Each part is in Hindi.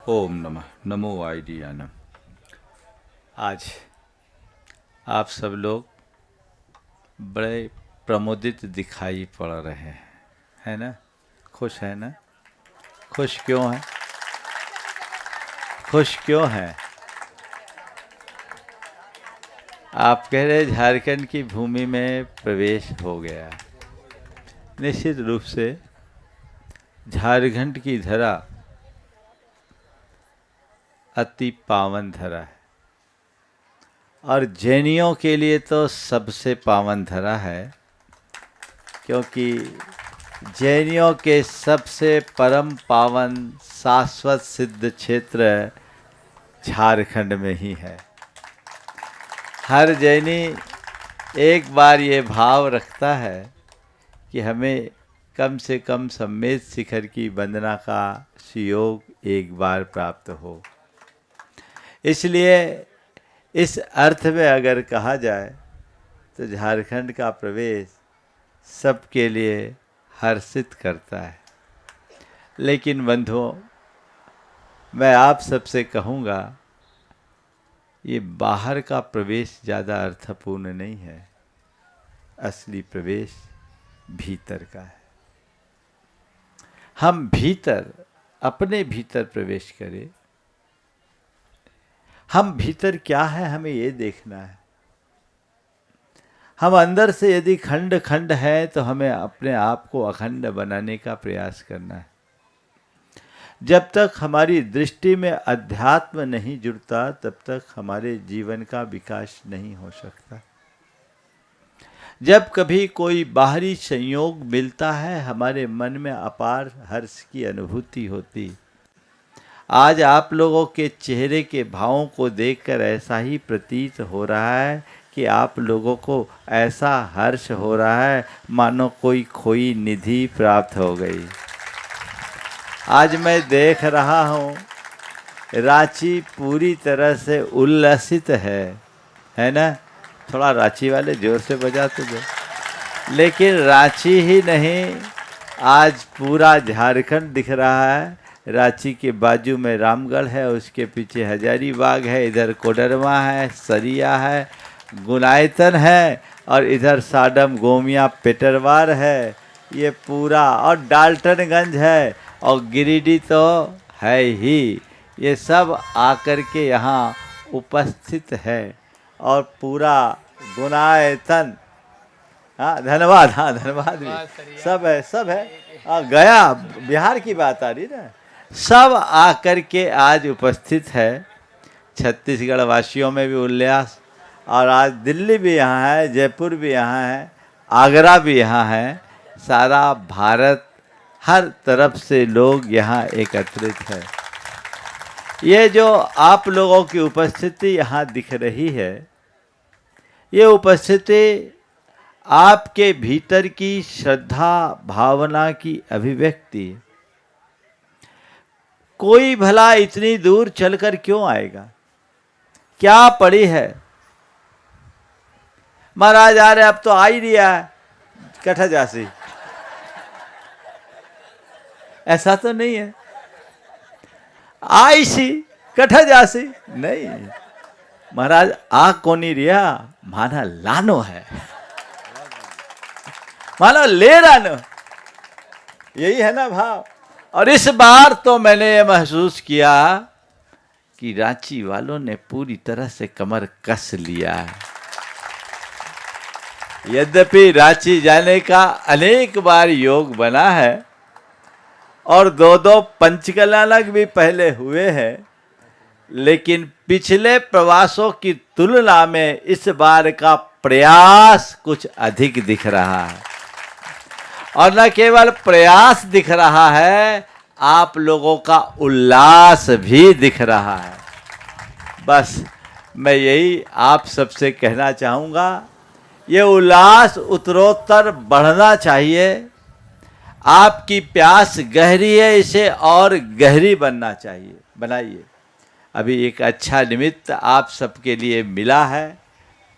ओम नमः नमो आइडियानम। आज आप सब लोग बड़े प्रमोदित दिखाई पड़ रहे हैं, है ना? खुश है ना? खुश क्यों है? खुश क्यों है? आप कह रहे झारखंड की भूमि में प्रवेश हो गया। निश्चित रूप से झारखंड की धरा अति पावन धरा है और जैनियों के लिए तो सबसे पावन धरा है, क्योंकि जैनियों के सबसे परम पावन शाश्वत सिद्ध क्षेत्र झारखंड में ही है। हर जैनी एक बार ये भाव रखता है कि हमें कम से कम सम्मेद शिखर की वंदना का सुयोग एक बार प्राप्त हो। इसलिए इस अर्थ में अगर कहा जाए तो झारखंड का प्रवेश सबके लिए हर्षित करता है। लेकिन बंधुओं, मैं आप सबसे कहूँगा, ये बाहर का प्रवेश ज़्यादा अर्थपूर्ण नहीं है। असली प्रवेश भीतर का है। हम भीतर, अपने भीतर प्रवेश करें। हम भीतर क्या है, हमें ये देखना है। हम अंदर से यदि खंड खंड है तो हमें अपने आप को अखंड बनाने का प्रयास करना है। जब तक हमारी दृष्टि में अध्यात्म नहीं जुड़ता तब तक हमारे जीवन का विकास नहीं हो सकता। जब कभी कोई बाहरी संयोग मिलता है, हमारे मन में अपार हर्ष की अनुभूति होती। आज आप लोगों के चेहरे के भावों को देखकर ऐसा ही प्रतीत हो रहा है कि आप लोगों को ऐसा हर्ष हो रहा है मानो कोई खोई निधि प्राप्त हो गई। आज मैं देख रहा हूँ रांची पूरी तरह से उल्लसित है ना? थोड़ा रांची वाले जोर से बजाते दो। लेकिन रांची ही नहीं, आज पूरा झारखंड दिख रहा है। रांची के बाजू में रामगढ़ है, उसके पीछे हजारीबाग है, इधर कोडरमा है, सरिया है, गुनायतन है और इधर साडम गोमिया पेटरवार है। ये पूरा, और डाल्टनगंज है और गिरिडीह तो है ही। ये सब आकर के यहाँ उपस्थित है और पूरा गुनायतन, हाँ धन्यवाद, हाँ धन्यवाद भी सब है। गया बिहार की बात आ रही ना, सब आकर के आज उपस्थित है। छत्तीसगढ़ वासियों में भी उल्लास, और आज दिल्ली भी यहाँ है, जयपुर भी यहाँ है, आगरा भी यहाँ है। सारा भारत, हर तरफ से लोग यहाँ एकत्रित है। ये जो आप लोगों की उपस्थिति यहाँ दिख रही है, ये उपस्थिति आपके भीतर की श्रद्धा भावना की अभिव्यक्ति है। कोई भला इतनी दूर चलकर क्यों आएगा? क्या पड़ी है? महाराज आ रहे, अब तो आ ही दिया है कठा जासी, ऐसा तो नहीं है। आई सी कठा जासी नहीं, महाराज आ कोनी रिया, माना लानो है, माना ले रानो, यही है ना भाव। और इस बार तो मैंने ये महसूस किया कि रांची वालों ने पूरी तरह से कमर कस लिया है। यद्यपि रांची जाने का अनेक बार योग बना है और दो पंचकलानक भी पहले हुए हैं, लेकिन पिछले प्रवासों की तुलना में इस बार का प्रयास कुछ अधिक दिख रहा है। और न केवल प्रयास दिख रहा है, आप लोगों का उल्लास भी दिख रहा है। बस मैं यही आप सबसे कहना चाहूँगा, ये उल्लास उत्तरोत्तर बढ़ना चाहिए। आपकी प्यास गहरी है, इसे और गहरी बनना चाहिए, बनाइए। अभी एक अच्छा निमित्त आप सबके लिए मिला है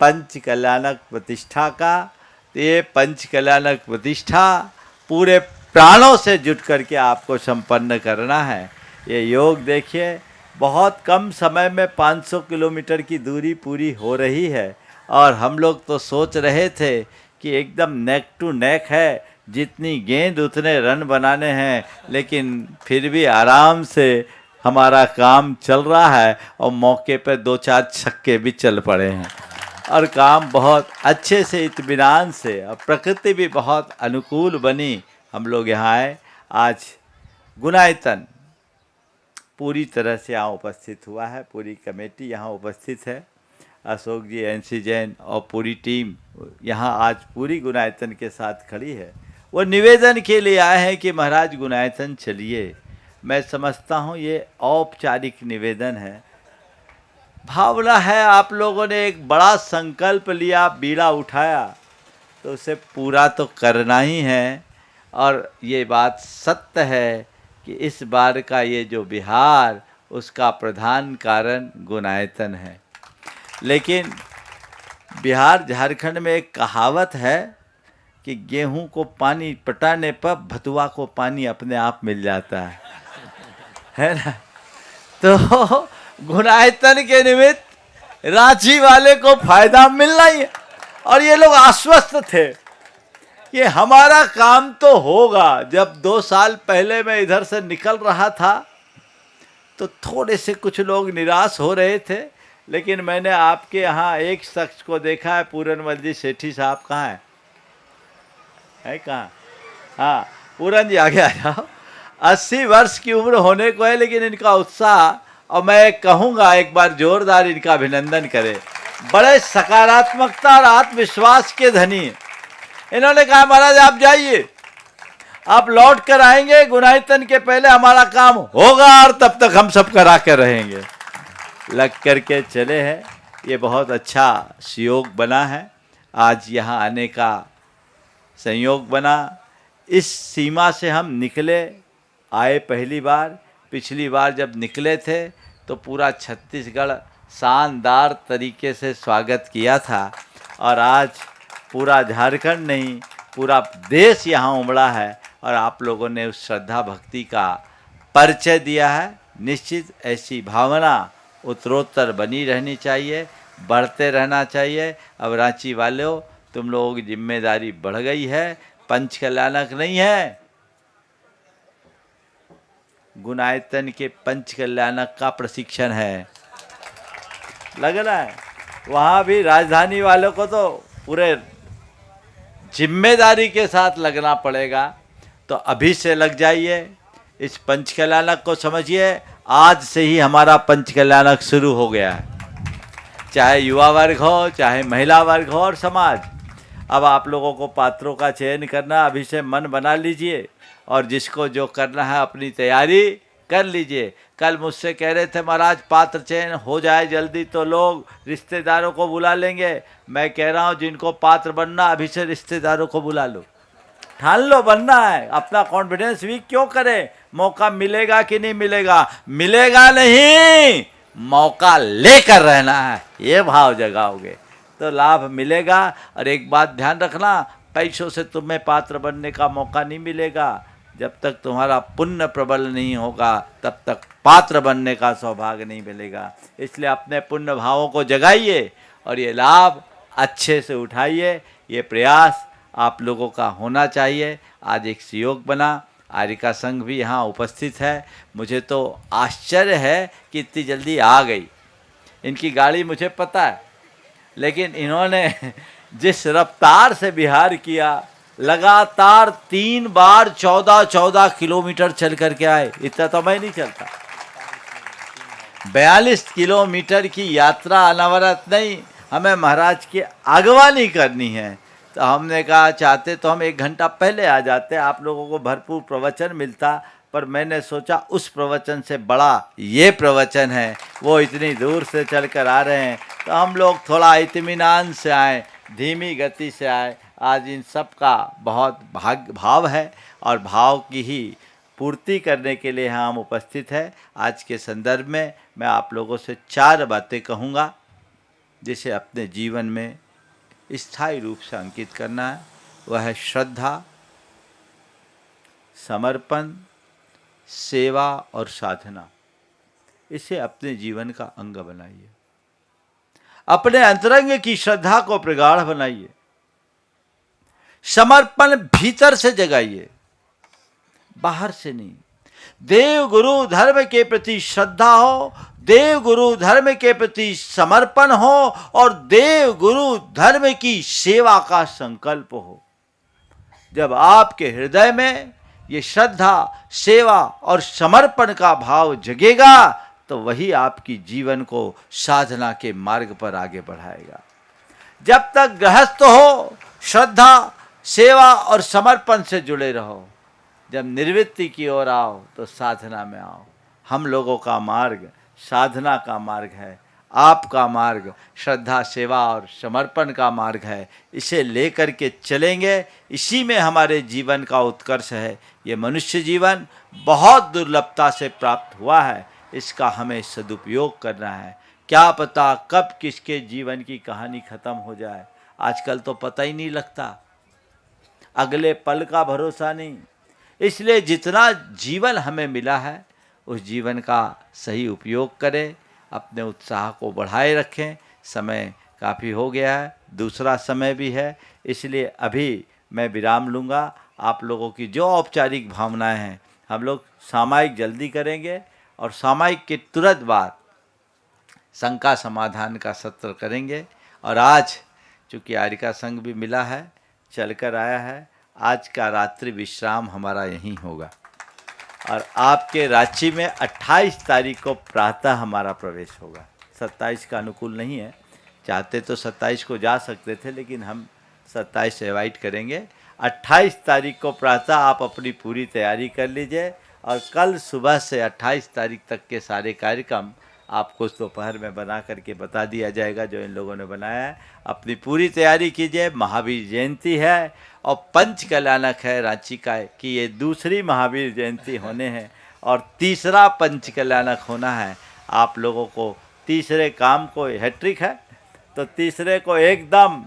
पंचकल्याणक प्रतिष्ठा का। ये पंचकल्याणक प्रतिष्ठा पूरे प्राणों से जुट करके आपको संपन्न करना है। ये योग देखिए बहुत कम समय में 500 किलोमीटर की दूरी पूरी हो रही है और हम लोग तो सोच रहे थे कि एकदम नेक टू नेक है, जितनी गेंद उतने रन बनाने हैं, लेकिन फिर भी आराम से हमारा काम चल रहा है और मौके पर 2-4 छक्के भी चल पड़े हैं और काम बहुत अच्छे से इत्मीनान से, और प्रकृति भी बहुत अनुकूल बनी। हम लोग यहाँ आए। आज गुनायतन पूरी तरह से यहाँ उपस्थित हुआ है, पूरी कमेटी यहाँ उपस्थित है, अशोक जी, एनसी जैन और पूरी टीम यहाँ आज पूरी गुनायतन के साथ खड़ी है। वो निवेदन के लिए आए हैं कि महाराज गुनायतन चलिए। मैं समझता हूँ ये औपचारिक निवेदन है, भावना है। आप लोगों ने एक बड़ा संकल्प लिया, बीड़ा उठाया, तो उसे पूरा तो करना ही है। और ये बात सत्य है कि इस बार का ये जो बिहार, उसका प्रधान कारण गुनायतन है। लेकिन बिहार झारखंड में एक कहावत है कि गेहूं को पानी पटाने पर भतुआ को पानी अपने आप मिल जाता है ना। तो गुनायतन के निमित्त रांची वाले को फायदा मिलना ही है और ये लोग आश्वस्त थे कि हमारा काम तो होगा। जब 2 साल पहले मैं इधर से निकल रहा था तो थोड़े से कुछ लोग निराश हो रहे थे, लेकिन मैंने आपके यहाँ एक शख्स को देखा है, पूरनमल जी सेठी साहब। कहाँ है कहाँ? हाँ, पूरन जी आगे आ जाओ। 80 वर्ष की उम्र होने को है, लेकिन इनका उत्साह, और मैं कहूँगा एक बार जोरदार इनका अभिनंदन करें। बड़े सकारात्मकता और आत्मविश्वास के धनी। इन्होंने कहा महाराज आप जाइए, आप लौट कर आएंगे, गुनायतन के पहले हमारा काम होगा और तब तक हम सब करा कर रहेंगे। लग करके चले हैं। ये बहुत अच्छा संयोग बना है, आज यहाँ आने का संयोग बना। इस सीमा से हम निकले, आए पहली बार। पिछली बार जब निकले थे तो पूरा छत्तीसगढ़ शानदार तरीके से स्वागत किया था, और आज पूरा झारखंड नहीं, पूरा देश यहाँ उमड़ा है और आप लोगों ने उस श्रद्धा भक्ति का परिचय दिया है। निश्चित ऐसी भावना उत्तरोत्तर बनी रहनी चाहिए, बढ़ते रहना चाहिए। अब रांची वालों, तुम लोगों की जिम्मेदारी बढ़ गई है, पंचकल्याणक नहीं है, गुनायतन के पंचकल्याणक का प्रशिक्षण है। लग रहा है वहाँ भी राजधानी वालों को तो पूरे जिम्मेदारी के साथ लगना पड़ेगा। तो अभी से लग जाइए, इस पंचकल्याणक को समझिए। आज से ही हमारा पंचकल्याणक शुरू हो गया है, चाहे युवा वर्ग हो, चाहे महिला वर्ग हो और समाज। अब आप लोगों को पात्रों का चयन करना, अभी से मन बना लीजिए और जिसको जो करना है अपनी तैयारी कर लीजिए। कल मुझसे कह रहे थे महाराज पात्र चयन हो जाए जल्दी तो लोग रिश्तेदारों को बुला लेंगे। मैं कह रहा हूँ जिनको पात्र बनना अभी से रिश्तेदारों को बुला लो, ठान लो बनना है। अपना कॉन्फिडेंस वीक क्यों करें? मौका मिलेगा कि नहीं मिलेगा? मिलेगा नहीं, मौका लेकर रहना है, ये भाव जगाओगे तो लाभ मिलेगा। और एक बात ध्यान रखना, पैसों से तुम्हें पात्र बनने का मौका नहीं मिलेगा। जब तक तुम्हारा पुण्य प्रबल नहीं होगा तब तक पात्र बनने का सौभाग्य नहीं मिलेगा। इसलिए अपने पुण्य भावों को जगाइए और ये लाभ अच्छे से उठाइए। ये प्रयास आप लोगों का होना चाहिए। आज एक सहयोग बना, आरिका संघ भी यहाँ उपस्थित है। मुझे तो आश्चर्य है कि इतनी जल्दी आ गई। इनकी गाड़ी मुझे पता है, लेकिन इन्होंने जिस रफ्तार से बिहार किया, लगातार 3 बार 14-14 किलोमीटर चल कर के आए। इतना तो मैं नहीं चलता। 42 किलोमीटर की यात्रा अनवरत नहीं, हमें महाराज की अगवानी करनी है। तो हमने कहा चाहते तो हम 1 घंटा पहले आ जाते, आप लोगों को भरपूर प्रवचन मिलता, पर मैंने सोचा उस प्रवचन से बड़ा ये प्रवचन है। वो इतनी दूर से चल कर आ रहे हैं तो हम लोग थोड़ा इत्मीनान से आए, धीमी गति से आए। आज इन सब का बहुत भाव है और भाव की ही पूर्ति करने के लिए हम उपस्थित हैं। आज के संदर्भ में मैं आप लोगों से 4 बातें कहूँगा जिसे अपने जीवन में स्थायी रूप से अंकित करना है। वह है श्रद्धा, समर्पण, सेवा और साधना, इसे अपने जीवन का अंग बनाइए। अपने अंतरंग की श्रद्धा को प्रगाढ़ बनाइए। समर्पण भीतर से जगाइए, बाहर से नहीं। देव गुरु धर्म के प्रति श्रद्धा हो, देव गुरु धर्म के प्रति समर्पण हो और देव गुरु धर्म की सेवा का संकल्प हो। जब आपके हृदय में ये श्रद्धा, सेवा और समर्पण का भाव जगेगा तो वही आपकी जीवन को साधना के मार्ग पर आगे बढ़ाएगा। जब तक गृहस्थ हो, श्रद्धा, सेवा और समर्पण से जुड़े रहो। जब निवृत्ति की ओर आओ तो साधना में आओ। हम लोगों का मार्ग साधना का मार्ग है, आपका मार्ग श्रद्धा, सेवा और समर्पण का मार्ग है। इसे लेकर के चलेंगे, इसी में हमारे जीवन का उत्कर्ष है। ये मनुष्य जीवन बहुत दुर्लभता से प्राप्त हुआ है, इसका हमें सदुपयोग करना है। क्या पता कब किसके जीवन की कहानी खत्म हो जाए, आजकल तो पता ही नहीं लगता, अगले पल का भरोसा नहीं। इसलिए जितना जीवन हमें मिला है उस जीवन का सही उपयोग करें, अपने उत्साह को बढ़ाए रखें। समय काफ़ी हो गया है, दूसरा समय भी है, इसलिए अभी मैं विराम लूँगा। आप लोगों की जो औपचारिक भावनाएं हैं हम लोग सामायिक जल्दी करेंगे और सामायिक के तुरंत बाद शंका समाधान का सत्र करेंगे। और आज चूँकि आर्यिका संघ भी मिला है, चलकर आया है, आज का रात्रि विश्राम हमारा यहीं होगा। और आपके रांची में 28 तारीख को प्रातः हमारा प्रवेश होगा। 27 का अनुकूल नहीं है, चाहते तो 27 को जा सकते थे, लेकिन हम 27 अवॉइड करेंगे। 28 तारीख को प्रातः आप अपनी पूरी तैयारी कर लीजिए और कल सुबह से 28 तारीख तक के सारे कार्यक्रम आपको दोपहर में बना करके बता दिया जाएगा, जो इन लोगों ने बनाया है। अपनी पूरी तैयारी कीजिए। महावीर जयंती है और पंच कल्याणक है रांची का कि ये दूसरी महावीर जयंती होने हैं और तीसरा पंच कल्याणक होना है। आप लोगों को तीसरे काम को हैट्रिक है तो तीसरे को एकदम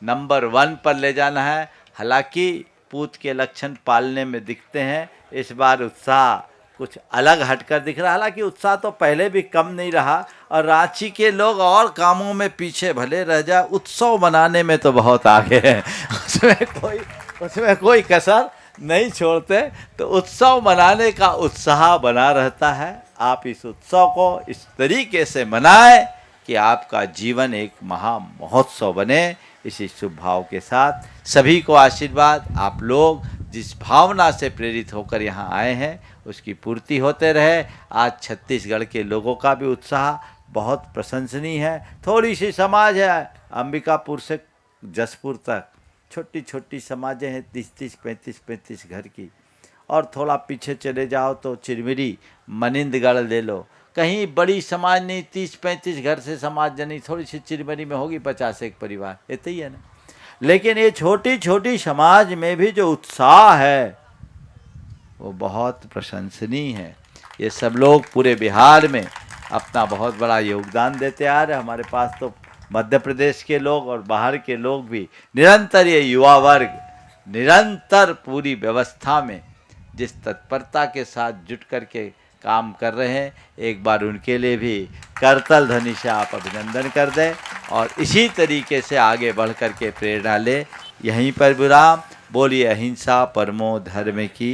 नंबर 1 पर ले जाना है। हालांकि पूत के लक्षण पालने में दिखते हैं, इस बार उत्साह कुछ अलग हटकर दिख रहा है। हालांकि उत्साह तो पहले भी कम नहीं रहा और रांची के लोग और कामों में पीछे भले रह जाए, उत्सव मनाने में तो बहुत आगे हैं। उसमें कोई कसर नहीं छोड़ते, तो उत्सव मनाने का उत्साह बना रहता है। आप इस उत्सव को इस तरीके से मनाएं कि आपका जीवन एक महा महोत्सव बने। इसी शुभ भाव के साथ सभी को आशीर्वाद। आप लोग जिस भावना से प्रेरित होकर यहाँ आए हैं उसकी पूर्ति होते रहे। आज छत्तीसगढ़ के लोगों का भी उत्साह बहुत प्रशंसनीय है। थोड़ी सी समाज है, अंबिकापुर से जसपुर तक छोटी छोटी समाजें हैं, 30-30, 35-35 घर की। और थोड़ा पीछे चले जाओ तो चिरमिरी, मनिंदगढ़ ले लो, कहीं बड़ी समाज नहीं, 30-35 घर से समाज जनी। थोड़ी सी चिरमिरी में होगी 50 एक परिवार, इतना ही है ना। लेकिन ये छोटी छोटी समाज में भी जो उत्साह है वो बहुत प्रशंसनीय है। ये सब लोग पूरे बिहार में अपना बहुत बड़ा योगदान देते आ रहे हैं। हमारे पास तो मध्य प्रदेश के लोग और बाहर के लोग भी निरंतर, ये युवा वर्ग निरंतर पूरी व्यवस्था में जिस तत्परता के साथ जुट करके काम कर रहे हैं, एक बार उनके लिए भी करतल ध्वनि से आप अभिनंदन कर दें और इसी तरीके से आगे बढ़ कर के प्रेरणा लें। यहीं पर विराम। बोलिए अहिंसा परमो धर्म की।